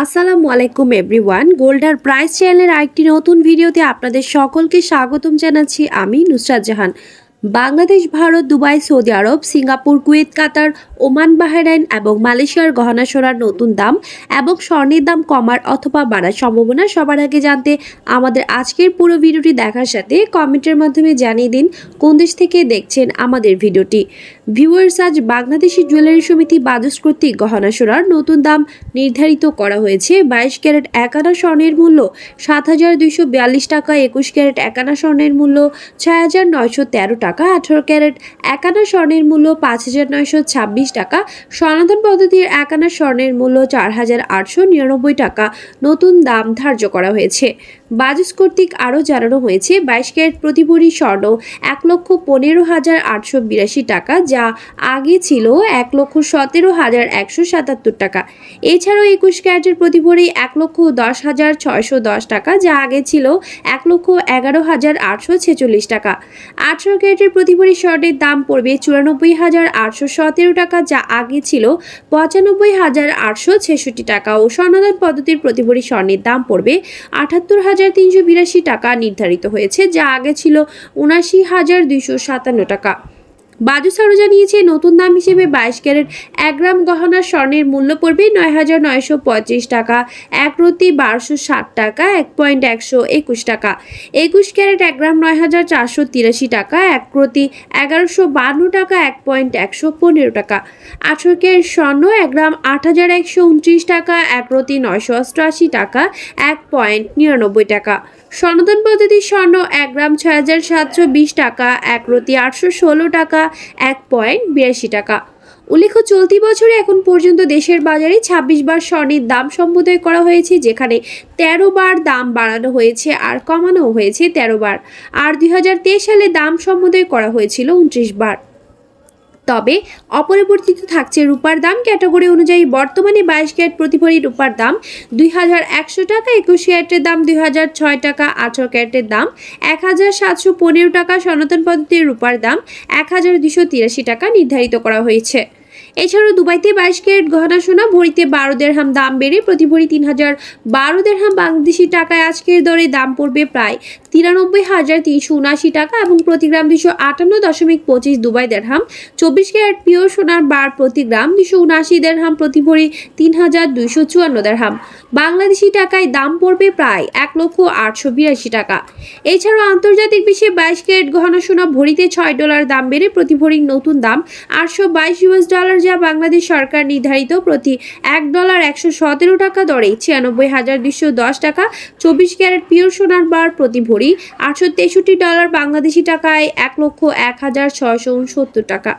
আসসালামু আলাইকুম everyone. গোল্ডার price চ্যানেলের আরেকটি নতুন ভিডিওতে আপনাদের সকলকে স্বাগতম জানাচ্ছি। আমি নুসরাত জাহান। বাংলাদেশ, ভারত, দুবাই, সৌদি আরব, সিঙ্গাপুর, কুয়েত, কাতার, ওমান, বাহরাইন এবং মালয়েশিয়ার গহনা সোনার নতুন দাম এবং স্বর্ণের দাম কমার অথবা বাড়ার সম্ভাবনা সবার আগে জানতে আমাদের আজকের পুরো ভিডিওটি দেখার সাথে কমেন্টের মাধ্যমে জানিয়ে দিন কোন দেশ থেকে দেখছেন আমাদের ভিডিওটি। ভিউয়ার্স, আজ বাংলাদেশি জুয়েলারি সমিতি বাজস কর্তৃক গহনা সোনার নতুন দাম নির্ধারিত করা হয়েছে। 22 ক্যারেট 1 আনা স্বর্ণের মূল্য 7,242 টাকা, 21 ক্যারেট 1 আনা স্বর্ণের মূল্য 6,913 টাকা, 18 ক্যারেট 1 আনা স্বর্ণের মূল্য 5,926 টাকা, সনাতন পদ্ধতির 1 আনা স্বর্ণের মূল্য 4,899 টাকা নতুন দাম ধার্য করা হয়েছে। বাজস কর্তৃক আরও জানানো হয়েছে 22 ক্যারেট প্রতি ভরি স্বর্ণ 1,15,882 টাকা, যা আগে ছিল 1,17,177 টাকা। এছাড়াও 21 ক্যারেটের প্রতি ভরি 1,10,610 টাকা, যা আগে ছিল 1,11,846 টাকা। 18 ক্যারেটের প্রতি ভরি স্বর্ণের দাম পড়বে 94,817 টাকা, যা আগে ছিল 95,866 টাকা ও সনাতন পদ্ধতির প্রতি ভরি স্বর্ণের দাম পড়বে 78,382 টাকা নির্ধারিত হয়েছে, যা আগে ছিল 79,257 টাকা। বাজস আরও জানিয়েছে নতুন দাম হিসেবে 22 ক্যারেট 1 গ্রাম গহনার স্বর্ণের মূল্য পড়বে 9,935 টাকা, 1 রতি 1260 টাকা, 1.121 টাকা। 21 ক্যারেট 1 গ্রাম 9,483 টাকা, 1 রতি 1152 টাকা, 1.115 টাকা। 18 ক্যারেট স্বর্ণ 1 গ্রাম 8,129 টাকা, 1 রতি 988 টাকা, 1.99 টাকা। সনাতন পদ্ধতির স্বর্ণ 1 গ্রাম 6,720 টাকা, 1 রতি 816 টাকা, 1.82 টাকা। উল্লেখ্য, চলতি বছরে এখন পর্যন্ত দেশের বাজারে 26 বার স্বর্ণের দাম সমুদয় করা হয়েছে, যেখানে 13 বার দাম বাড়ানো হয়েছে আর কমানো হয়েছে 13 বার। আর 2023 সালে দাম সমুদয় করা হয়েছিল 29 বার। তবে অপরিবর্তিত থাকছে রূপার দাম। ক্যাটাগরি অনুযায়ী বর্তমানে 22 ক্যারেট প্রতি ভরি রূপার দাম 2,100 টাকা, 21 ক্যারেটের দাম 2,006 টাকা, 18 ক্যারেটের দাম 1,715 টাকা, সনাতন পদ্ধতির রূপার দাম 1,283 টাকা নির্ধারিত করা হয়েছে। এছাড়াও দুবাইতে 22 ক্যারেট গহনা সোনা ভরিতে 12 দিরহাম দাম বেড়ে প্রতি ভরি 3,012 দিরহাম বাংলাদেশি টাকায় আজকের দরে দাম পড়বে প্রায় 93,379 টাকা এবং প্রতি গ্রাম 258.25 দুবাই দিরহাম। 24 ক্যারেট পিওর সোনার বার প্রতি গ্রাম 279 দিরহাম, প্রতি ভরি 3,254 দিরহাম বাংলাদেশি টাকায় দাম পড়বে প্রায় 1,882 টাকা। এছাড়াও আন্তর্জাতিক বিশ্বে 22 ক্যারেট গহনা সোনা ভরিতে $6 দাম বেড়ে প্রতি ভরির নতুন দাম $822, যা বাংলাদেশ সরকার নির্ধারিত প্রতি $1 117 টাকা দরে 96,210 টাকা। 24 ক্যারেট পিওর সোনার বার প্রতি ভরি $863 বাংলাদেশি টাকায় 1,01,669 টাকা।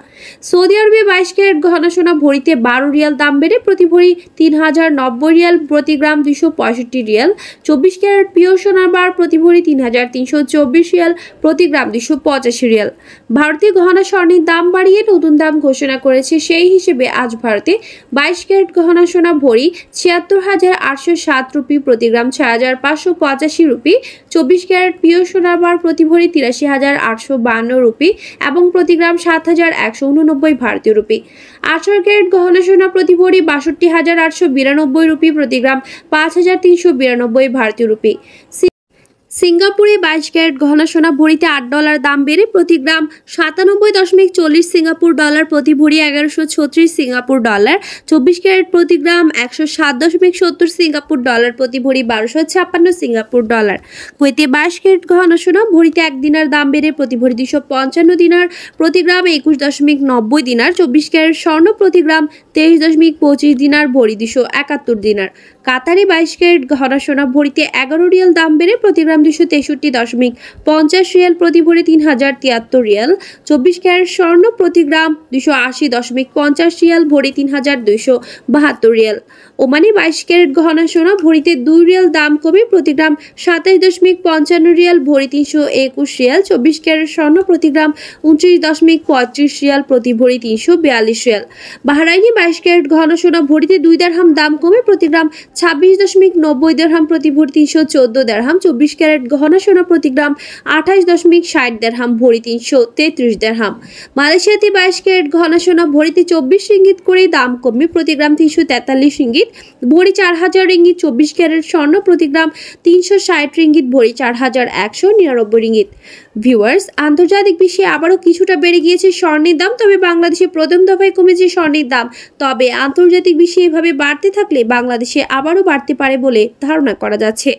সৌদি আরবে 22 ক্যারেট গহনা সোনা ভরিতে 12 রিয়াল দাম বেড়ে প্রতি ভরি 3,090 রিয়াল, প্রতি গ্রাম 265 রিয়াল। 24 ক্যারেট পিওর সোনার বার প্রতি ভরি 3,324 রিয়াল, প্রতি গ্রাম 285 রিয়াল। ভারতীয় গহনা স্বর্ণের দাম বাড়িয়ে নতুন দাম ঘোষণা করেছে। সেই হিসেবে আজ ভারতে 22 ক্যারেট গহনা সোনা ভরি 76,807 রুপি, প্রতি গ্রাম 6,585 রুপি। 24 ক্যারেট পিওর সোনার বার প্রতি ভরি 83,852 রুপি এবং প্রতি গ্রাম 7,189 ভারতীয় রুপি। 18 ক্যারেট গহনা সোনা প্রতি ভরি 62,892 রুপি, প্রতি গ্রাম 5,392 ভারতীয় রুপি। সিঙ্গাপুরে 22 ক্যারেট গহনা সোনা ভরিতে $8 দাম বেড়ে প্রতি গ্রাম 97.40 সিঙ্গাপুর ডলার, প্রতি ভরি 1,136 সিঙ্গাপুর ডলার। 24 ক্যারেট প্রতি গ্রাম 107.70 সিঙ্গাপুর ডলার, প্রতি ভরি 1,256 সিঙ্গাপুর ডলার। কুয়েতে 22 ক্যারেট গহনা সোনা ভরিতে 1 দিনার দাম বেড়ে প্রতি ভরি 255 দিনার, প্রতি গ্রাম 21.90 দিনার। 24 ক্যারেট স্বর্ণ প্রতি গ্রাম 23.25 দিনার, ভরি 271 দিনার। কাতারে 22 ক্যারেট গহনা সোনা ভরিতে 11 রিয়াল দাম বেড়ে প্রতি গ্রাম 263.50 রিয়াল, প্রতি ভরি 3,073 রিয়াল। 24 ক্যারেট স্বর্ণ প্রতি গ্রাম 280.50 রিয়াল, ভরি 3,272 রিয়াল। ওমানে 22 ক্যারেট গহনা সোনা ভরিতে 2 রিয়াল দাম কমে প্রতি গ্রাম 27.55 রিয়াল, ভরি 321 রিয়াল। 24 ক্যারেট স্বর্ণ প্রতি গ্রাম 29.35 রিয়াল, প্রতি ভরি 342 রিয়াল। বাহরাইনে 22 ক্যারেট গহনা সোনা ভরিতে 2 দিরহাম দাম কমে প্রতি গ্রাম 26.90 দিরহাম, প্রতি ভরি 314 দিরহাম। 24 ক্যারেট ক্যারেট গহনা সোনা প্রতি গ্রাম 28.60 দিরহাম, ভরি 333 দিরহাম। মালয়েশিয়াতে 22 ক্যারেট গহনা সোনা ভরিতে 24 রিঙ্গিত করে দাম কমে প্রতি গ্রাম 343 রিঙ্গিত, ভরি 4000 রিঙ্গিত। 24 ক্যারেট স্বর্ণ প্রতি গ্রাম 360 রিঙ্গিত, ভরি 4199 রিঙ্গিত। ভিউয়ার্স, আন্তর্জাতিক বিশ্বে আবারও কিছুটা বেড়ে গিয়েছে স্বর্ণের দাম, তবে বাংলাদেশে প্রথম দফায় কমেছে স্বর্ণের দাম। তবে আন্তর্জাতিক বিশ্বে এভাবে বাড়তে থাকলে বাংলাদেশে আবারও বাড়তে পারে বলে ধারণা করা যাচ্ছে।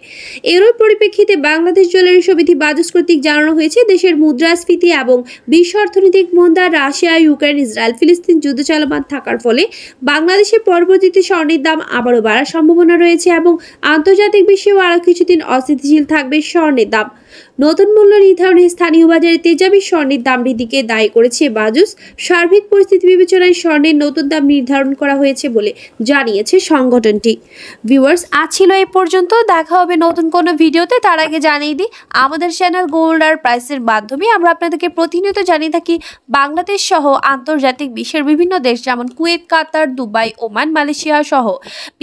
এরই পরিপ্রেক্ষিতে বাংলাদেশ জুয়েলারি সমিতি বাজুস কর্তৃক জানানো হয়েছে, দেশের মুদ্রাস্ফীতি এবং বিশ্ব অর্থনৈতিক মন্দা, রাশিয়া, ইউক্রেন, ইসরায়েল, ফিলিস্তিন যুদ্ধ চলমান থাকার ফলে বাংলাদেশের পরবর্তীতে স্বর্ণের দাম আবারও বাড়ার সম্ভাবনা রয়েছে এবং আন্তর্জাতিক বিশ্বেও আরও কিছুদিন অস্থিতিশীল থাকবে স্বর্ণের দাম। নতুন মূল্য নির্ধারণে স্থানীয় বাজারে তেজাবি স্বর্ণের দাম বৃদ্ধিকে দায়ী করেছে বাজুস। সার্বিক পরিস্থিতি বিবেচনায় স্বর্ণের নতুন দাম নির্ধারণ করা হয়েছে বলে জানিয়েছে সংগঠনটি। ভিউয়ার্স, আজ ছিল এই পর্যন্ত। দেখা হবে নতুন কোনো ভিডিওতে। তার আগে জানিয়ে দিই, আমাদের চ্যানেল গোল্ড আর প্রাইসের মাধ্যমে আমরা আপনাদেরকে প্রতিনিয়ত জানিয়ে থাকি বাংলাদেশ সহ আন্তর্জাতিক বিশ্বের বিভিন্ন দেশ যেমন কুয়েত, কাতার, দুবাই, ওমান, মালয়েশিয়া সহ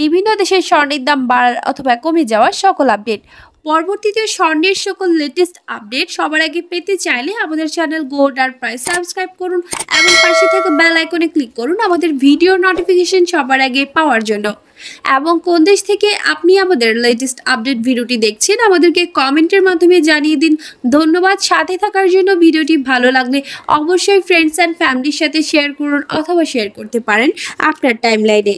বিভিন্ন দেশের স্বর্ণের দাম বাড়ার অথবা কমে যাওয়ার সকল আপডেট। পরবর্তীতে স্বর্ণের সকল লেটেস্ট আপডেট সবার আগে পেতে চাইলে আমাদের চ্যানেল গোল্ড আর প্রাইস সাবস্ক্রাইব করুন এবং পাশে থাকা বেল আইকনে ক্লিক করুন আমাদের ভিডিওর নোটিফিকেশন সবার আগে পাওয়ার জন্য। এবং কোন দেশ থেকে আপনি আমাদের লেটেস্ট আপডেট ভিডিওটি দেখছেন আমাদেরকে কমেন্টের মাধ্যমে জানিয়ে দিন। ধন্যবাদ সাথে থাকার জন্য। ভিডিওটি ভালো লাগলে অবশ্যই ফ্রেন্ডস অ্যান্ড ফ্যামিলির সাথে শেয়ার করুন অথবা শেয়ার করতে পারেন আপনার টাইমলাইনে।